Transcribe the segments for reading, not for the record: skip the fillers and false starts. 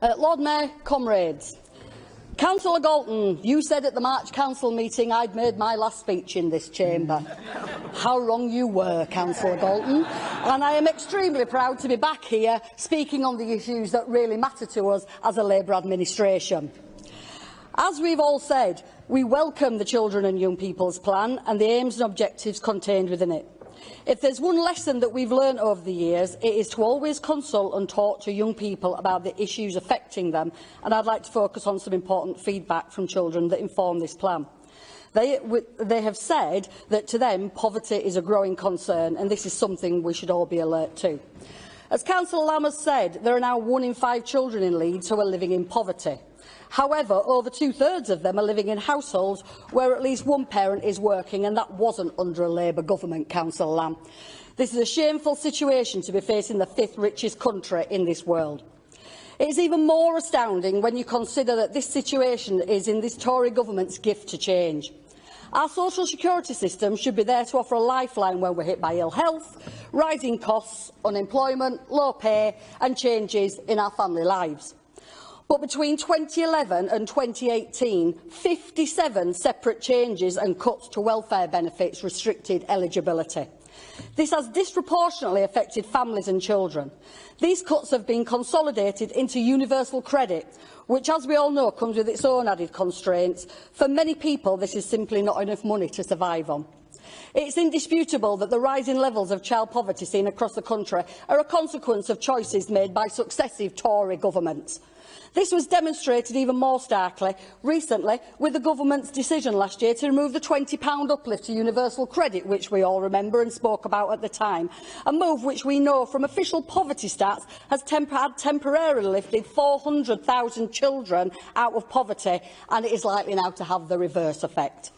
Lord Mayor, comrades, Councillor Galton, you said at the March Council meeting I'd made my last speech in this chamber. How wrong you were, Councillor Galton, and I am extremely proud to be back here speaking on the issues that really matter to us as a Labour administration. As we've all said, we welcome the Children and Young People's Plan and the aims and objectives contained within it. If there's one lesson that we've learnt over the years, it is to always consult and talk to young people about the issues affecting them, and I'd like to focus on some important feedback from children that inform this plan. They have said that to them poverty is a growing concern, and this is something we should all be alert to. As Councillor Lamb has said, there are now 1 in 5 children in Leeds who are living in poverty. However, over 2/3 of them are living in households where at least one parent is working, and that wasn't under a Labour government, Councillor Lamb. This is a shameful situation to be facing the 5th richest country in this world. It is even more astounding when you consider that this situation is in this Tory government's gift to change. Our social security system should be there to offer a lifeline when we're hit by ill health, rising costs, unemployment, low pay and changes in our family lives. But between 2011 and 2018, 57 separate changes and cuts to welfare benefits restricted eligibility. This has disproportionately affected families and children. These cuts have been consolidated into universal credit, which, as we all know, comes with its own added constraints. For many people, this is simply not enough money to survive on. It's indisputable that the rising levels of child poverty seen across the country are a consequence of choices made by successive Tory governments. This was demonstrated even more starkly recently with the government's decision last year to remove the £20 uplift to universal credit, which we all remember and spoke about at the time, a move which we know from official poverty stats has temporarily lifted 400,000 children out of poverty, and it is likely now to have the reverse effect.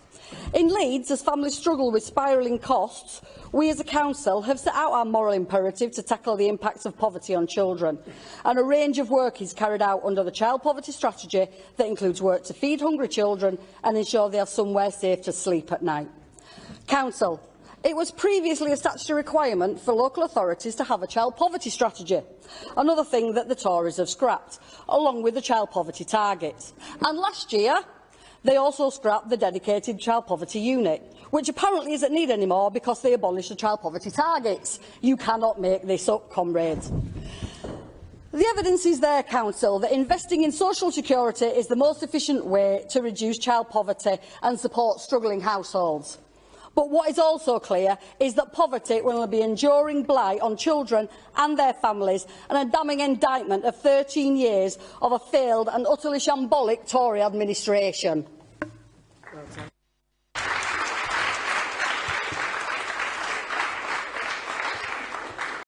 In Leeds, as families struggle with spiralling costs, we as a council have set out our moral imperative to tackle the impacts of poverty on children, and a range of work is carried out under the Child Poverty Strategy that includes work to feed hungry children and ensure they have somewhere safe to sleep at night. Council, it was previously a statutory requirement for local authorities to have a child poverty strategy, another thing that the Tories have scrapped, along with the child poverty targets. And last year, they also scrapped the dedicated child poverty unit, which apparently isn't needed anymore because they abolished the child poverty targets. You cannot make this up, comrades. The evidence is there, Council, that investing in social security is the most efficient way to reduce child poverty and support struggling households. But what is also clear is that poverty will be an enduring blight on children and their families, and a damning indictment of 13 years of a failed and utterly shambolic Tory administration.